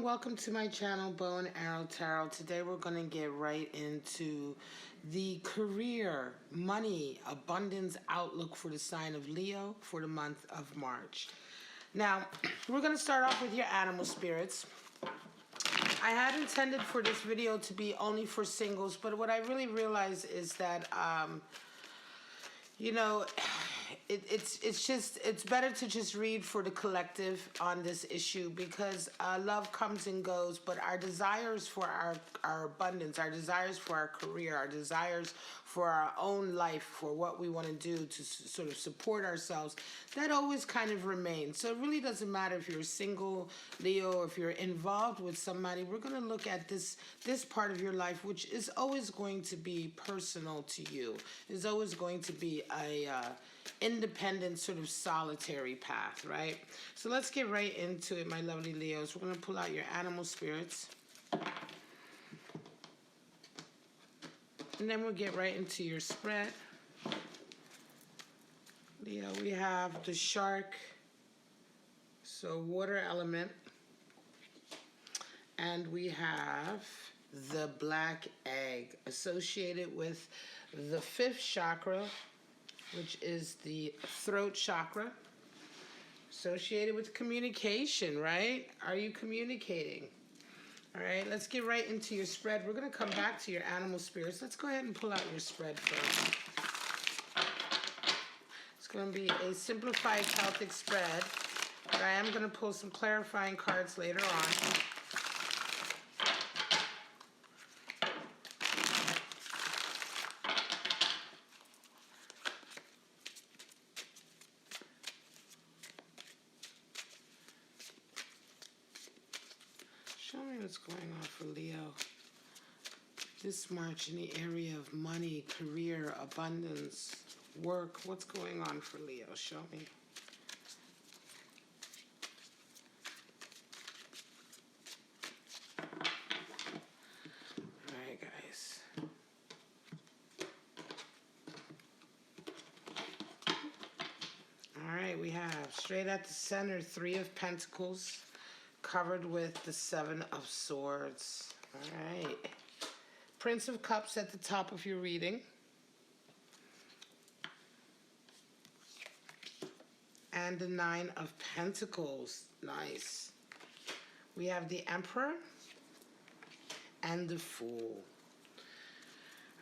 welcome to my channel, Bow and Arrow Tarot. Today we're going to get right into the career, money, abundance outlook for the sign of Leo for the month of March. Now, we're going to start off with your animal spirits. I had intended for this video to be only for singles, but what I really realized is that, it's better to just read for the collective on this issue because love comes and goes, but our desires for our abundance, our desires for our career, our desires for our own life, for what we want to do to sort of support ourselves, that always kind of remains. So it really doesn't matter if you're single, Leo, or if you're involved with somebody. We're going to look at this part of your life, which is always going to be personal to you. Is always going to be a independent, sort of solitary path, right? So let's get right into it, my lovely Leos. We're going to pull out your animal spirits. And then we'll get right into your spread. Leo, we have the shark, so water element. And we have the black egg associated with the 5th chakra, which is the throat chakra, associated with communication, right? Are you communicating? All right, let's get right into your spread. We're going to come back to your animal spirits. Let's go ahead and pull out your spread first. It's going to be a simplified Celtic spread, but I am going to pull some clarifying cards later on. Show me what's going on for Leo this March in the area of money, career, abundance, work. What's going on for Leo? Show me. All right, guys. All right, we have straight at the center, 3 of Pentacles, covered with the 7 of Swords. All right. Prince of Cups at the top of your reading. And the 9 of Pentacles. Nice. We have the Emperor and the Fool.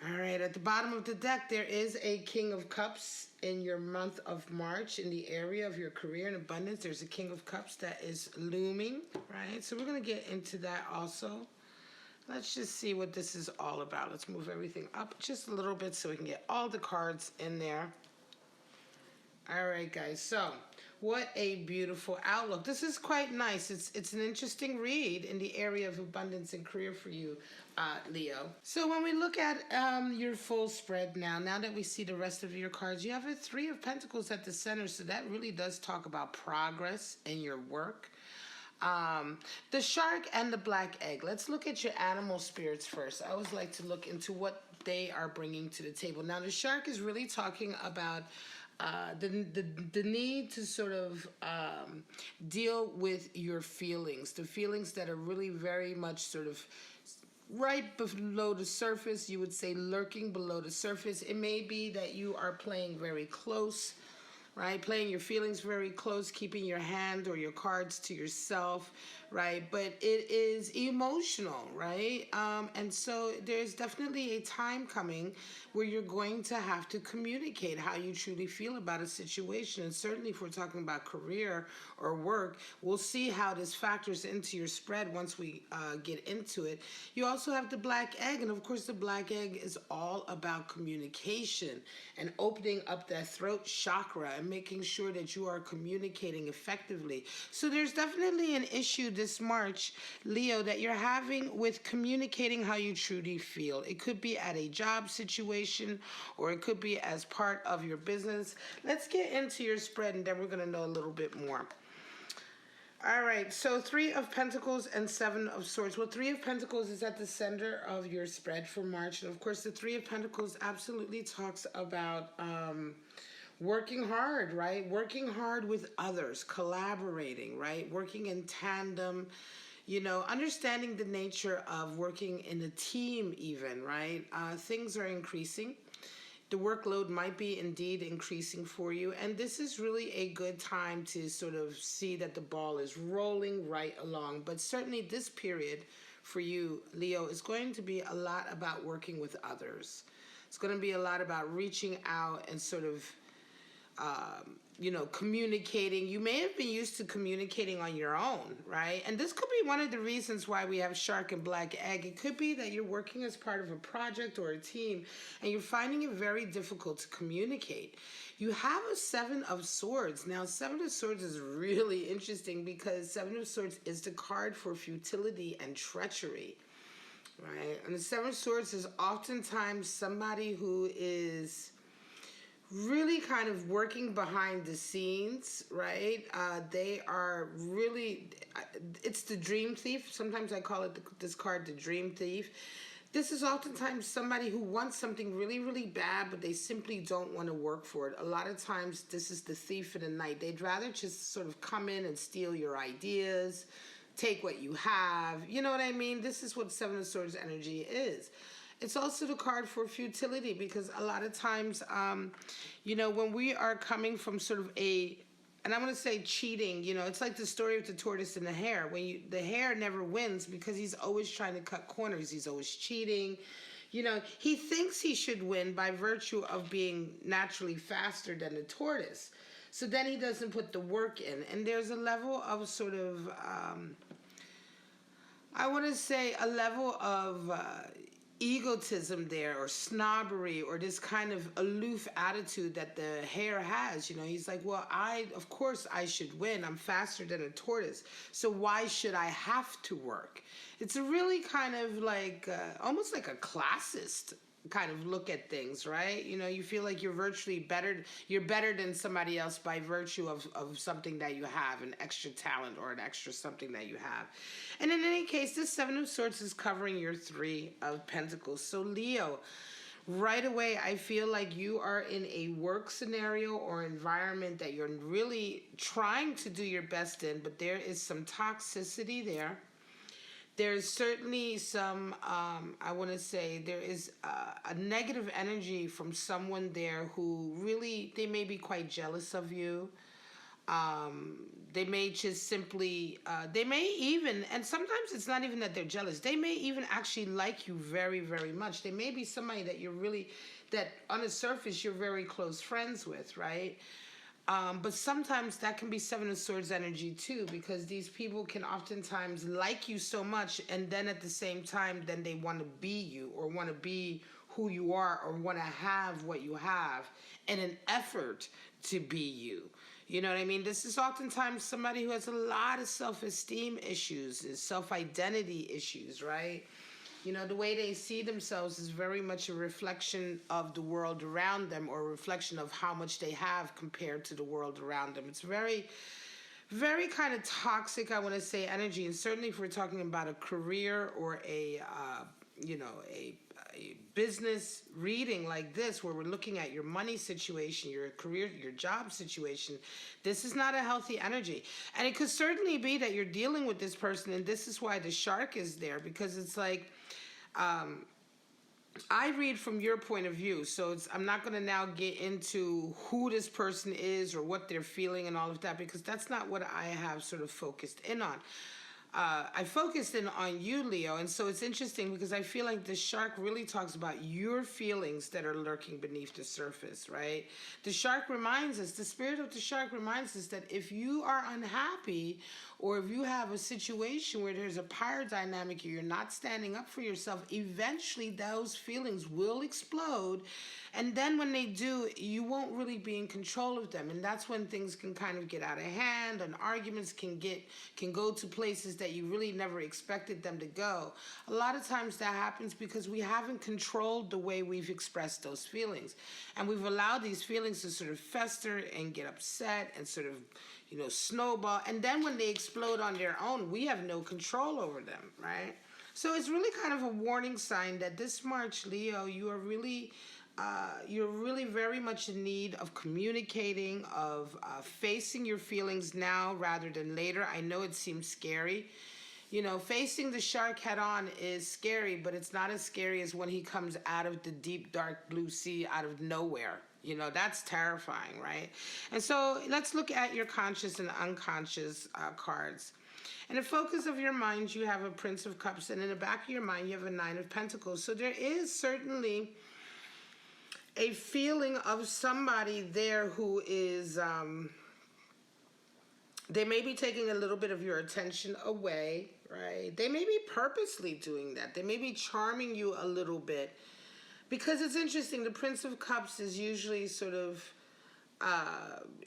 All right, at the bottom of the deck, there is a King of Cups in your month of March in the area of your career and abundance. There's a King of Cups that is looming, right? So we're going to get into that also. Let's just see what this is all about. Let's move everything up just a little bit so we can get all the cards in there. All right, guys. So what a beautiful outlook. This is quite nice. It's an interesting read in the area of abundance and career for you, Leo. So when we look at your full spread now that we see the rest of your cards, you have a 3 of Pentacles at the center. So that really does talk about progress in your work. The shark and the black egg. Let's look at your animal spirits first. I always like to look into what they are bringing to the table. Now, the shark is really talking about the need to sort of deal with your feelings, the feelings that are really very much sort of right below the surface. You would say lurking below the surface. It may be that you are playing very close, right? Playing your feelings very close, keeping your hand or your cards to yourself, right? But it is emotional, right? And so there's definitely a time coming where you're going to have to communicate how you truly feel about a situation. And certainly if we're talking about career or work, we'll see how this factors into your spread once we get into it. You also have the black egg. And of course, the black egg is all about communication and opening up that throat chakra and making sure that you are communicating effectively. So there's definitely an issue this March, Leo, that you're having with communicating how you truly feel. It could be at a job situation, or it could be as part of your business. Let's get into your spread, and then we're going to know a little bit more. All right, so 3 of Pentacles and 7 of Swords. Well, 3 of Pentacles is at the center of your spread for March. And of course, the 3 of Pentacles absolutely talks about working hard, right? Working hard with others, collaborating, right? Working in tandem. understanding the nature of working in a team even, right? Things are increasing. The workload might be indeed increasing for you, and this is really a good time to sort of see that the ball is rolling right along. But certainly this period for you, Leo, is going to be a lot about working with others. It's going to be a lot about reaching out and sort of communicating. You may have been used to communicating on your own, right? And this could be one of the reasons why we have shark and black egg. It could be that you're working as part of a project or a team and you're finding it very difficult to communicate. You have a Seven of Swords. Now, Seven of Swords is really interesting because Seven of Swords is the card for futility and treachery, right? And the Seven of Swords is oftentimes somebody who is really kind of working behind the scenes, right? They are really, it's the dream thief. Sometimes I call it this card the dream thief. This is oftentimes somebody who wants something really, really bad, but they simply don't want to work for it. A lot of times this is the thief in the night. They'd rather just sort of come in and steal your ideas, take what you have. You know what I mean? This is what Seven of Swords energy is. It's also the card for futility because a lot of times, when we are coming from sort of and I'm going to say cheating, it's like the story of the tortoise and the hare. The hare never wins because he's always trying to cut corners. He's always cheating. He thinks he should win by virtue of being naturally faster than the tortoise. So then he doesn't put the work in. And there's a level of sort of, I want to say a level of egotism there, or snobbery, or this kind of aloof attitude that the hare has. He's like, well, of course I should win. I'm faster than a tortoise, so why should I have to work? It's a really kind of like almost like a classist kind of look at things, right? You feel like you're better than somebody else by virtue of something that you have, an extra talent or an extra something that you have. And in any case, this Seven of Swords is covering your Three of Pentacles. So Leo, right away, I feel like you are in a work scenario or environment that you're really trying to do your best in, but there is some toxicity there. There's certainly some, I want to say, there is a negative energy from someone there who really, they may be quite jealous of you. They may just simply, they may even, and sometimes it's not even that they're jealous, they may even actually like you very, very much. They may be somebody that that on the surface you're very close friends with, right? But sometimes that can be Seven of Swords energy too, because these people can oftentimes like you so much, and then at the same time, then they want to be you, or want to be who you are, or want to have what you have in an effort to be you. You know what I mean? This is oftentimes somebody who has a lot of self-esteem issues, self-identity issues, right? The way they see themselves is very much a reflection of the world around them, or a reflection of how much they have compared to the world around them. It's very, very kind of toxic, I want to say, energy. And certainly if we're talking about a career or a business reading like this, where we're looking at your money situation, your career, your job situation, this is not a healthy energy. And it could certainly be that you're dealing with this person, and this is why the shark is there, because it's like, I read from your point of view, so I'm not going to now get into who this person is or what they're feeling and all of that, because that's not what I have sort of focused in on. I focused in on you, Leo, and so it's interesting because I feel like the shark really talks about your feelings that are lurking beneath the surface, right? The shark reminds us, the spirit of the shark reminds us that if you are unhappy, or if you have a situation where there's a power dynamic, you're not standing up for yourself, eventually those feelings will explode. And then when they do, you won't really be in control of them. And that's when things can kind of get out of hand, and arguments can go to places that you really never expected them to go. A lot of times that happens because we haven't controlled the way we've expressed those feelings. And we've allowed these feelings to sort of fester and get upset and sort of, snowball. And then when they explode on their own, we have no control over them, right? So it's really kind of a warning sign that this March, Leo, you're really very much in need of communicating, of facing your feelings now rather than later. I know it seems scary, You know, facing the shark head on is scary, but it's not as scary as when he comes out of the deep, dark blue sea out of nowhere. You know, that's terrifying, right? And so let's look at your conscious and unconscious cards. In the focus of your mind, you have a Prince of Cups, and in the back of your mind, you have a Nine of Pentacles. So there is certainly a feeling of somebody there who is, they may be taking a little bit of your attention away, right? They may be purposely doing that. They may be charming you a little bit. Because it's interesting, the Prince of Cups is usually sort of,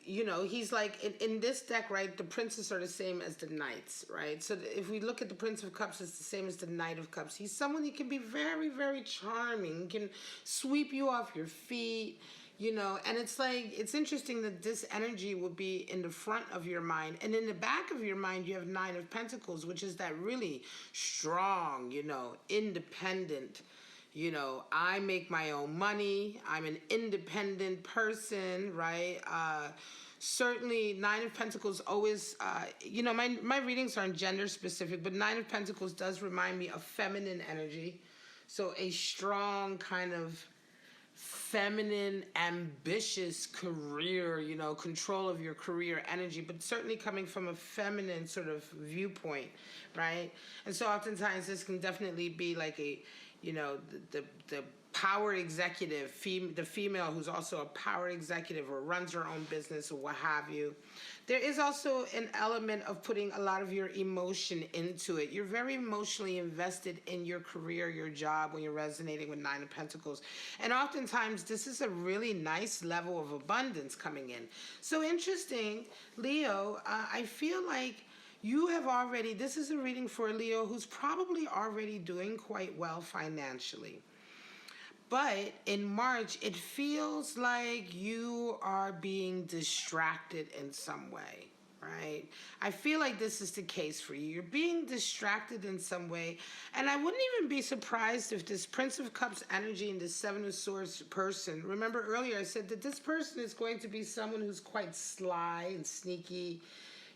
you know, he's like, in this deck, right, the princes are the same as the knights, right? So if we look at the Prince of Cups, it's the same as the Knight of Cups. He's someone who can be very, very charming, can sweep you off your feet, you know, and it's like, it's interesting that this energy will be in the front of your mind. And in the back of your mind, you have Nine of Pentacles, which is that really strong, you know, independent, you know, I make my own money. I'm an independent person, right? Certainly, Nine of Pentacles always, you know, my readings aren't gender specific, but Nine of Pentacles does remind me of feminine energy. So a strong kind of feminine, ambitious career, you know, control of your career energy, but certainly coming from a feminine sort of viewpoint, right? And so oftentimes this can definitely be like a, you know, the power executive, the female who's also a power executive or runs her own business or what have you. There is also an element of putting a lot of your emotion into it. You're very emotionally invested in your career, your job, when you're resonating with Nine of Pentacles. And oftentimes, this is a really nice level of abundance coming in. So interesting, Leo, I feel like you have already, this is a reading for Leo who's probably already doing quite well financially. But in March, it feels like you are being distracted in some way, right? I feel like this is the case for you. You're being distracted in some way. And I wouldn't even be surprised if this Prince of Cups energy and this Seven of Swords person, remember earlier I said that this person is going to be someone who's quite sly and sneaky.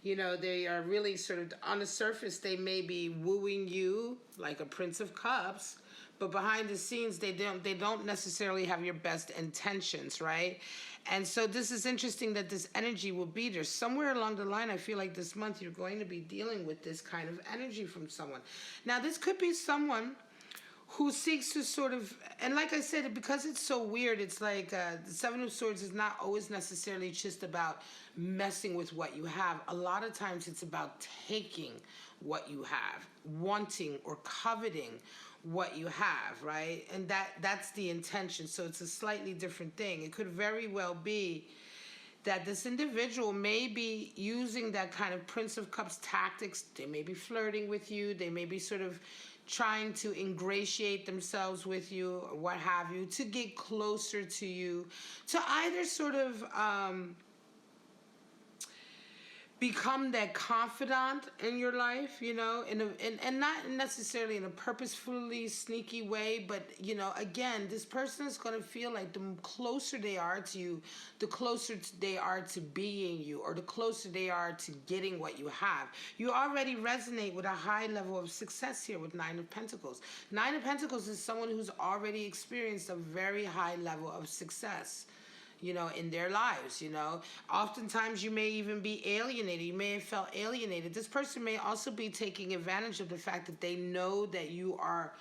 You know, they are really sort of, on the surface, they may be wooing you like a Prince of Cups, but behind the scenes, they don't necessarily have your best intentions, right? And so this is interesting that this energy will be there. Somewhere along the line, I feel like this month you're going to be dealing with this kind of energy from someone. Now, this could be someone who seeks to sort of, and like I said, because it's so weird, it's like the Seven of Swords is not always necessarily just about messing with what you have. A lot of times it's about taking what you have, wanting or coveting what you have, right? And that's the intention. So it's a slightly different thing. It could very well be that this individual may be using that kind of Prince of Cups tactics. They may be flirting with you. They may be sort of trying to ingratiate themselves with you or what have you, to get closer to you, to either sort of become that confidant in your life, you know, and not necessarily in a purposefully sneaky way, but, you know, again, this person is going to feel like the closer they are to you, the closer they are to being you, or the closer they are to getting what you have. You already resonate with a high level of success here with Nine of Pentacles. Nine of Pentacles is someone who's already experienced a very high level of success, you know, in their lives, you know. Oftentimes you may even be alienated. You may have felt alienated. This person may also be taking advantage of the fact that they know that you are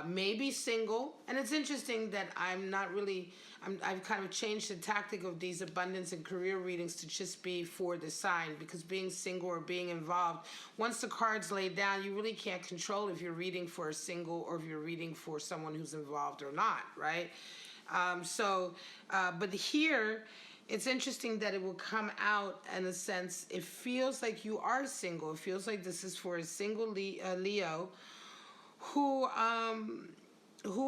maybe single. And it's interesting that I've kind of changed the tactic of these abundance and career readings to just be for the sign, because being single or being involved, once the cards lay down, you really can't control if you're reading for a single or if you're reading for someone who's involved or not, right? But here, it's interesting that it will come out in a sense, it feels like you are single. It feels like this is for a single Leo who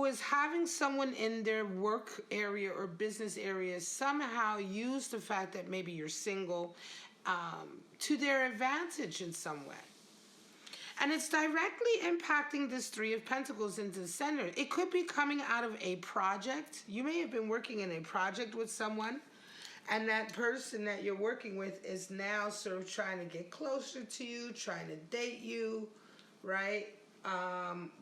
is having someone in their work area or business area somehow use the fact that maybe you're single to their advantage in some way. And it's directly impacting this Three of Pentacles into the center. It could be coming out of a project. You may have been working in a project with someone, and that person that you're working with is now sort of trying to get closer to you, trying to date you, right?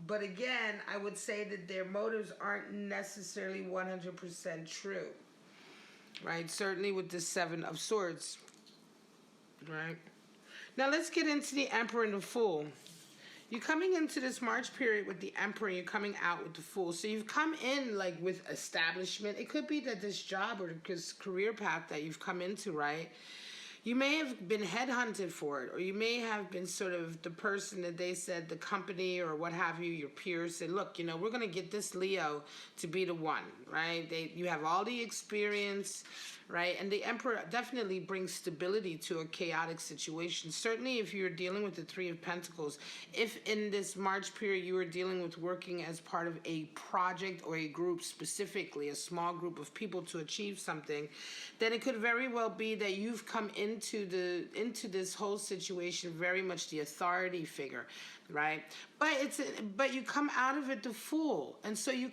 But again, I would say that their motives aren't necessarily 100% true, right? Certainly with the Seven of Swords, right? Now let's get into the Emperor and the Fool. You're coming into this March period with the Emperor, and you're coming out with the Fool. So you've come in like with establishment. It could be that this job or this career path that you've come into, right? You may have been headhunted for it, or you may have been sort of the person that they said, the company or what have you, your peers said, look, you know, we're going to get this Leo to be the one, right? You have all the experience, right? And the Emperor definitely brings stability to a chaotic situation. Certainly if you're dealing with the Three of Pentacles, if in this March period you are dealing with working as part of a project or a group, specifically a small group of people to achieve something, then it could very well be that you've come into this whole situation very much the authority figure, right? But you come out of it the Fool, and so you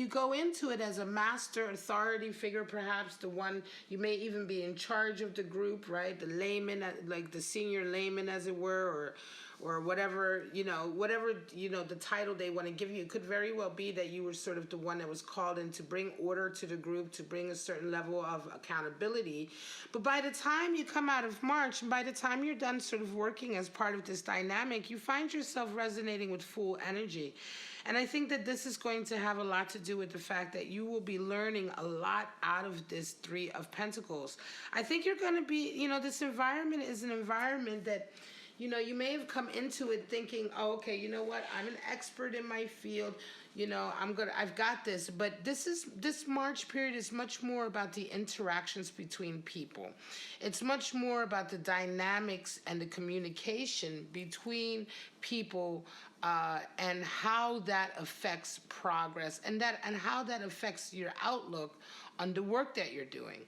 go into it as a master authority figure, perhaps the one. You may even be in charge of the group, right? The layman, like the senior layman, as it were, or whatever, the title they want to give you. It could very well be that you were sort of the one that was called in to bring order to the group, to bring a certain level of accountability. But by the time you come out of March, and by the time you're done sort of working as part of this dynamic, you find yourself resonating with Fool energy. And I think that this is going to have a lot to do with the fact that you will be learning a lot out of this Three of Pentacles. I think you're going to be, this environment is an environment that, you may have come into it thinking, oh, okay, you know what? I'm an expert in my field. I've got this. But this March period is much more about the interactions between people. It's much more about the dynamics and the communication between people, and how that affects progress and how that affects your outlook on the work that you're doing.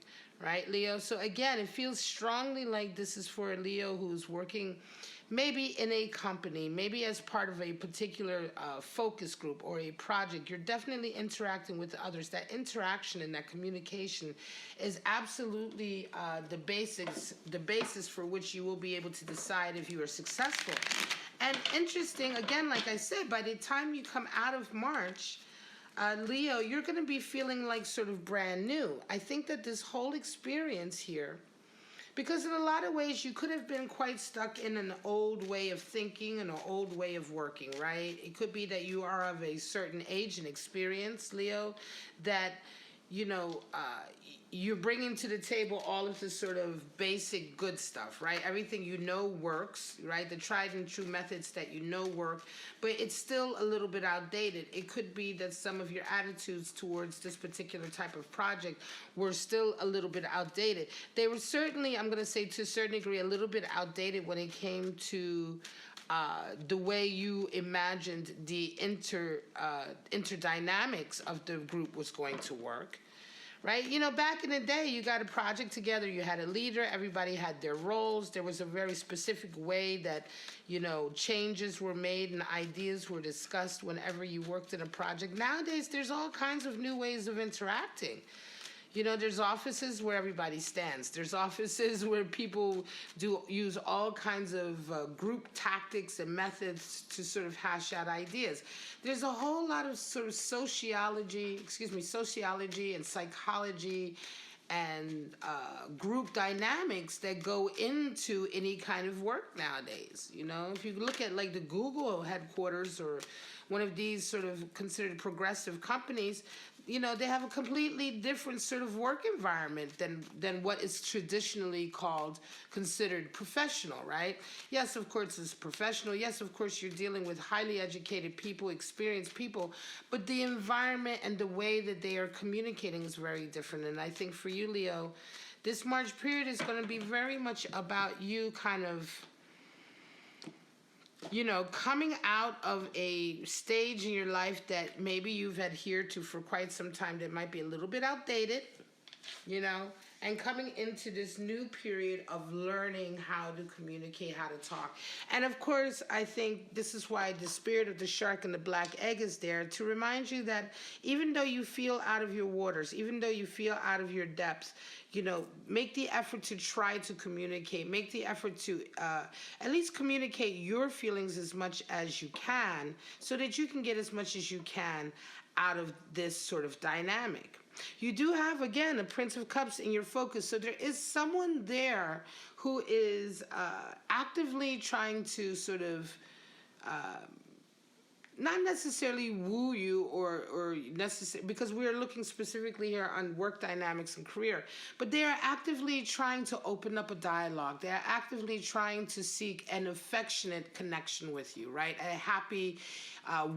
Right, Leo? So again, it feels strongly like this is for a Leo who's working maybe in a company, maybe as part of a particular focus group or a project. You're definitely interacting with others. That interaction and that communication is absolutely the basis for which you will be able to decide if you are successful. And interesting, again, like I said, by the time you come out of March, Leo, you're going to be feeling like sort of brand new. I think that this whole experience here, because in a lot of ways you could have been quite stuck in an old way of thinking and an old way of working, right? It could be that you are of a certain age and experience, Leo, that, you're bringing to the table all of this sort of basic good stuff, right? Everything works, right? The tried and true methods that work, but it's still a little bit outdated. It could be that some of your attitudes towards this particular type of project were still a little bit outdated. They were certainly, I'm going to say to a certain degree, a little bit outdated when it came to the way you imagined the interdynamics of the group was going to work. Right? Back in the day, you got a project together, you had a leader, everybody had their roles. There was a very specific way that, changes were made and ideas were discussed whenever you worked in a project. Nowadays, there's all kinds of new ways of interacting. There's offices where everybody stands. There's offices where people use all kinds of group tactics and methods to sort of hash out ideas. There's a whole lot of sort of sociology and psychology and group dynamics that go into any kind of work nowadays. If you look at like the Google headquarters or one of these sort of considered progressive companies, they have a completely different sort of work environment than what is traditionally considered professional, right? Yes, of course, it's professional. Yes, of course, you're dealing with highly educated people, experienced people, but the environment and the way that they are communicating is very different. And I think for you, Leo, this March period is going to be very much about you kind of coming out of a stage in your life that maybe you've adhered to for quite some time that might be a little bit outdated, and coming into this new period of learning how to communicate, how to talk. And of course, I think this is why the spirit of the shark and the black egg is there, to remind you that even though you feel out of your waters, even though you feel out of your depths, you know, make the effort to try to communicate, make the effort to at least communicate your feelings as much as you can, so that you can get as much as you can out of this sort of dynamic. You do have, again, a Prince of Cups in your focus, so there is someone there who is actively trying to sort of not necessarily woo you or necessarily, because we are looking specifically here on work dynamics and career, but they are actively trying to open up a dialogue. They are actively trying to seek an affectionate connection with you, right? A happy,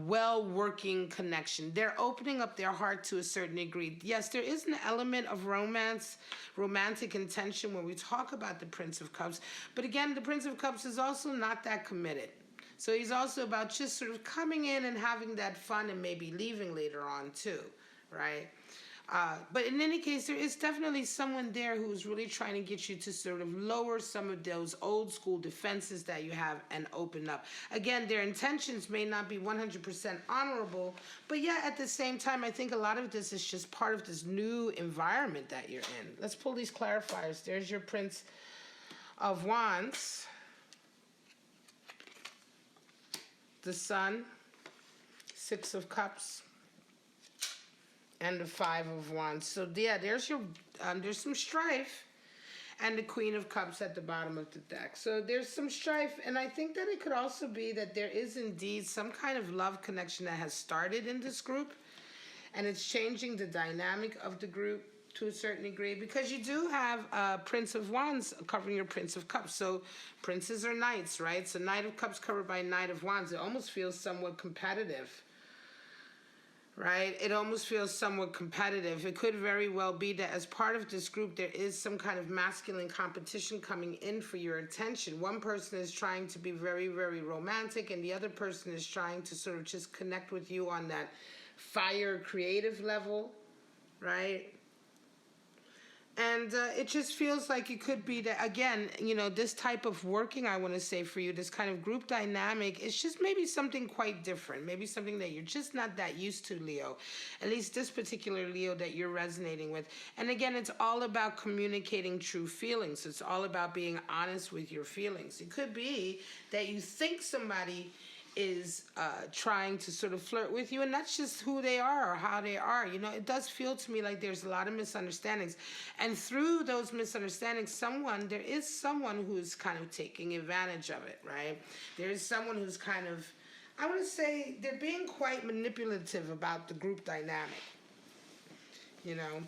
well-working connection. They're opening up their heart to a certain degree. Yes, there is an element of romance, romantic intention when we talk about the Prince of Cups, but again, the Prince of Cups is also not that committed. So he's also about just sort of coming in and having that fun and maybe leaving later on too, right? But in any case, there is definitely someone there who's really trying to get you to sort of lower some of those old school defenses that you have and open up. Again, their intentions may not be 100% honorable, but yeah, at the same time, I think a lot of this is just part of this new environment that you're in. Let's pull these clarifiers. There's your Prince of Wands, the Sun, Six of Cups, and the Five of Wands. So yeah, there's some strife, and the Queen of Cups at the bottom of the deck. So there's some strife, and I think that it could also be that there is indeed some kind of love connection that has started in this group, and it's changing the dynamic of the group to a certain degree, because you do have Prince of Wands covering your Prince of Cups. So princes are knights, right? So Knight of Cups covered by Knight of Wands. It almost feels somewhat competitive, right? It almost feels somewhat competitive. It could very well be that as part of this group, there is some kind of masculine competition coming in for your attention. One person is trying to be very, very romantic, and the other person is trying to sort of just connect with you on that fire creative level, right? And it just feels like it could be that, again, you know, this type of working, I want to say for you, this kind of group dynamic, it's just maybe something quite different. Maybe something that you're just not that used to, Leo. At least this particular Leo that you're resonating with. And again, it's all about communicating true feelings. It's all about being honest with your feelings. It could be that you think somebody is trying to sort of flirt with you, and that's just who they are or how they are. You know, it does feel to me like there's a lot of misunderstandings, and through those misunderstandings, there is someone who's kind of taking advantage of it, right? There is someone who's kind of, I want to say, they're being quite manipulative about the group dynamic, you know?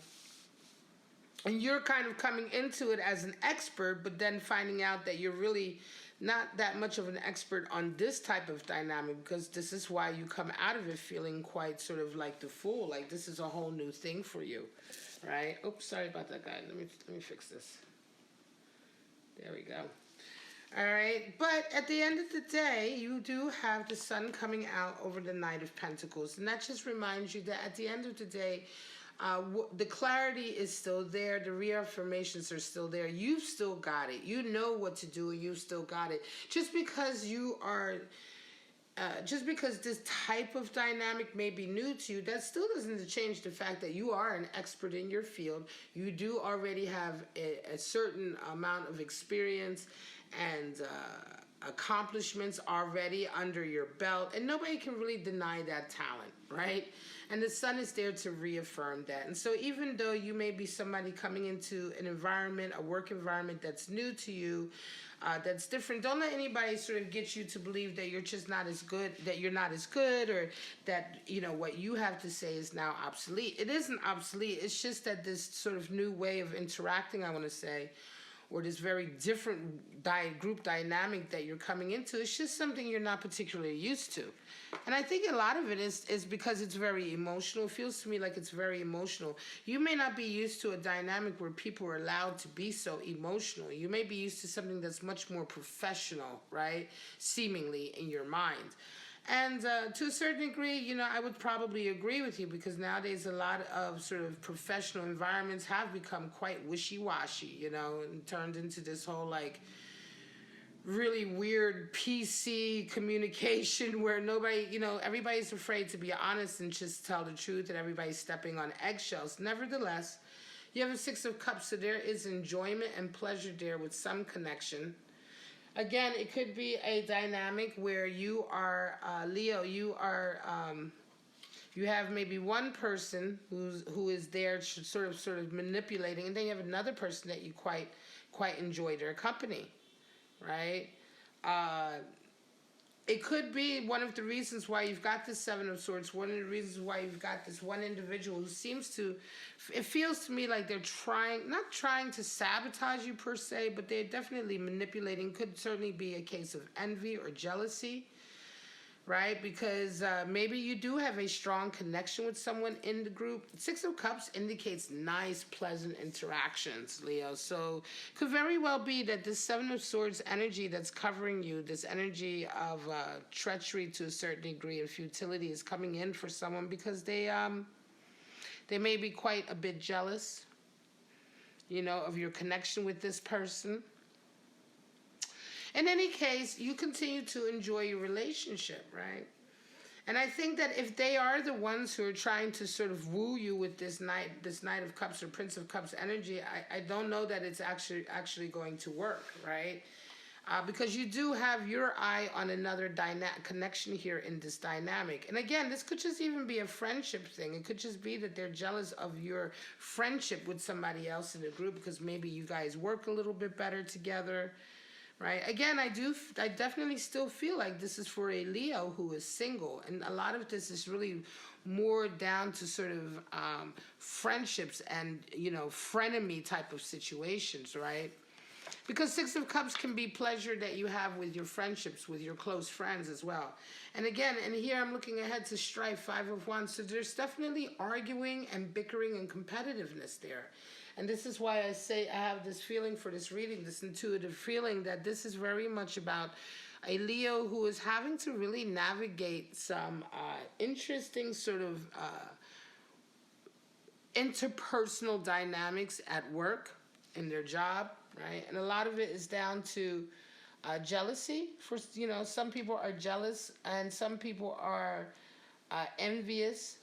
And you're kind of coming into it as an expert, but then finding out that you're really not that much of an expert on this type of dynamic, because this is why you come out of it feeling quite sort of like the fool, like this is a whole new thing for you, right? Oops, sorry about that, guy. Let me fix this. There we go. All right, but at the end of the day, you do have the Sun coming out over the Knight of Pentacles, and that just reminds you that at the end of the day, the clarity is still there. The reaffirmations are still there. You've still got it. You know what to do, and you've still got it. Just because this type of dynamic may be new to you, that still doesn't change the fact that you are an expert in your field. You do already have a certain amount of experience and accomplishments already under your belt, and nobody can really deny that talent, right? And the Sun is there to reaffirm that. And so even though you may be somebody coming into an environment, a work environment that's new to you, that's different, don't let anybody sort of get you to believe that you're just not as good, that you're not as good, or that, you know, what you have to say is now obsolete. It isn't obsolete. It's just that this sort of new way of interacting, I want to say, or this very different group dynamic that you're coming into, it's just something you're not particularly used to. And I think a lot of it is because it's very emotional. It feels to me like it's very emotional. You may not be used to a dynamic where people are allowed to be so emotional. You may be used to something that's much more professional, right? Seemingly in your mind. And to a certain degree, you know, I would probably agree with you, because nowadays a lot of sort of professional environments have become quite wishy-washy, you know, and turned into this whole like really weird PC communication where nobody, you know, everybody's afraid to be honest and just tell the truth, and everybody's stepping on eggshells. Nevertheless, you have a Six of Cups, so there is enjoyment and pleasure there with some connection. Again, it could be a dynamic where you are, Leo, you are, you have maybe one person who is there sort of manipulating, and then you have another person that you quite enjoy their company, right? It could be one of the reasons why you've got this Seven of Swords, one of the reasons why you've got this one individual who seems to, it feels to me like they're not trying to sabotage you per se, but they're definitely manipulating. Could certainly be a case of envy or jealousy, right? Because maybe you do have a strong connection with someone in the group. Six of Cups indicates nice, pleasant interactions, Leo. So it could very well be that this Seven of Swords energy that's covering you, this energy of treachery to a certain degree and futility, is coming in for someone because they may be quite a bit jealous, you know, of your connection with this person. In any case, you continue to enjoy your relationship, right? And I think that if they are the ones who are trying to sort of woo you with this Knight of Cups or Prince of Cups energy, I don't know that it's actually going to work, right? Because you do have your eye on another connection here in this dynamic. And again, this could just even be a friendship thing. It could just be that they're jealous of your friendship with somebody else in the group, because maybe you guys work a little bit better together. Right. Again, I definitely still feel like this is for a Leo who is single. And a lot of this is really more down to sort of friendships and, you know, frenemy type of situations, right? Because Six of Cups can be pleasure that you have with your friendships, with your close friends as well. And again, and here I'm looking ahead to strife, Five of Wands. So there's definitely arguing and bickering and competitiveness there. And this is why I say I have this feeling for this reading, this intuitive feeling that this is very much about a Leo who is having to really navigate some interesting sort of interpersonal dynamics at work, in their job, right? And a lot of it is down to jealousy. For, you know, some people are jealous and some people are envious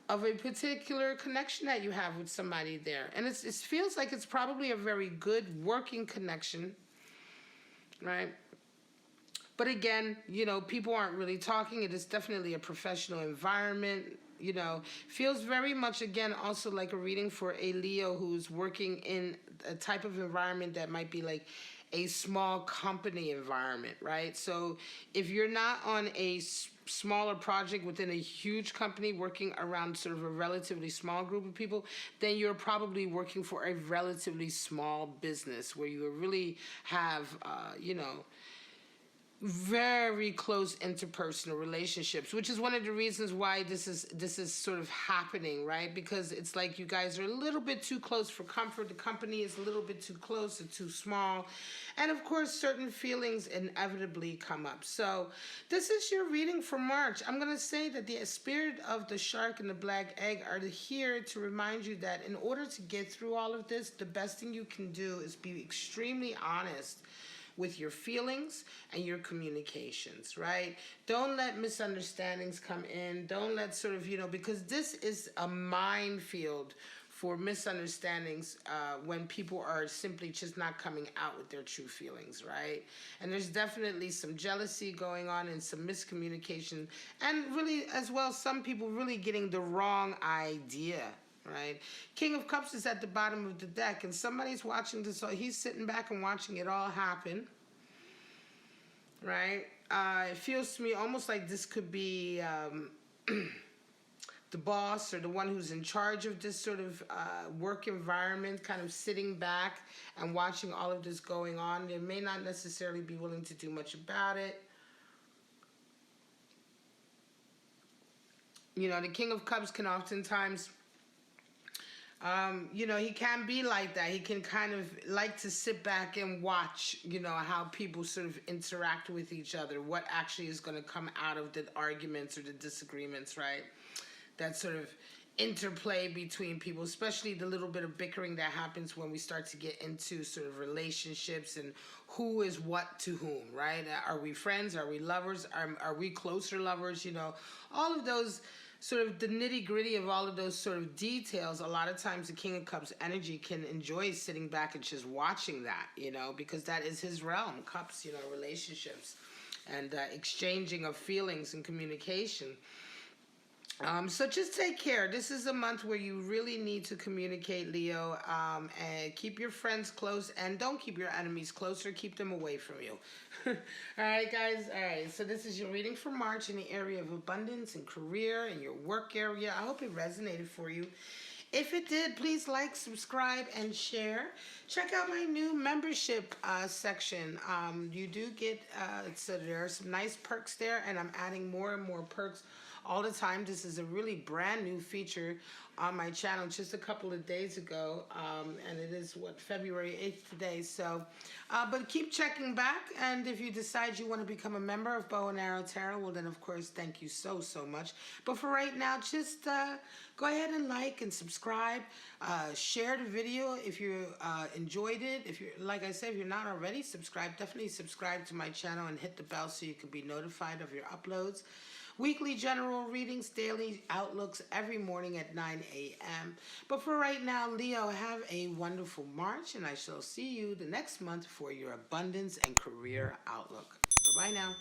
of a particular connection that you have with somebody there. And it feels like it's probably a very good working connection, right? But again, you know, people aren't really talking. It is definitely a professional environment, you know. Feels very much, again, also like a reading for a Leo who's working in a type of environment that might be like a small company environment, right? So if you're not on a smaller project within a huge company working around sort of a relatively small group of people, then you're probably working for a relatively small business where you really have, you know, very close interpersonal relationships, which is one of the reasons why this is sort of happening, right? Because it's like you guys are a little bit too close for comfort. The company is a little bit too close or too small. And of course, certain feelings inevitably come up. So this is your reading for March. I'm going to say that the spirit of the shark and the black egg are here to remind you that in order to get through all of this, the best thing you can do is be extremely honest with your feelings and your communications, right? Don't let misunderstandings come in. Don't let sort of, you know, because this is a minefield for misunderstandings when people are simply just not coming out with their true feelings, right? And there's definitely some jealousy going on and some miscommunication. And really, as well, some people really getting the wrong idea, right? King of Cups is at the bottom of the deck, and somebody's watching this. So he's sitting back and watching it all happen, right? It feels to me almost like this could be the boss or the one who's in charge of this sort of work environment, kind of sitting back and watching all of this going on. They may not necessarily be willing to do much about it. You know, the King of Cups can oftentimes You know, he can be like that. He can kind of like to sit back and watch, you know, how people sort of interact with each other, what actually is going to come out of the arguments or the disagreements, right? That sort of interplay between people, especially the little bit of bickering that happens when we start to get into sort of relationships and who is what to whom, right? Are we friends? Are we lovers? Are we closer lovers? You know, all of those sort of the nitty gritty of all of those sort of details. A lot of times the King of Cups energy can enjoy sitting back and just watching that, you know, because that is his realm. Cups, you know, relationships and exchanging of feelings and communication. So just take care. This is a month where you really need to communicate, Leo, and keep your friends close, and don't keep your enemies closer. Keep them away from you. All right, guys. All right. So this is your reading for March in the area of abundance and career and your work area. I hope it resonated for you. If it did, please like, subscribe, and share. Check out my new membership section. You do get, so there are some nice perks there, and I'm adding more and more perks all the time. This is a really brand new feature on my channel just a couple of days ago, and it is February 8th today. So but keep checking back, and if you decide you want to become a member of Bow and Arrow Tarot, well then of course thank you so much. But for right now, just go ahead and like and subscribe, share the video if you enjoyed it. If you're, like I said, if you're not already subscribed, definitely subscribe to my channel and hit the bell so you can be notified of your uploads. Weekly general readings, daily outlooks every morning at 9 a.m. But for right now, Leo, have a wonderful March, and I shall see you the next month for your abundance and career outlook. Bye-bye now.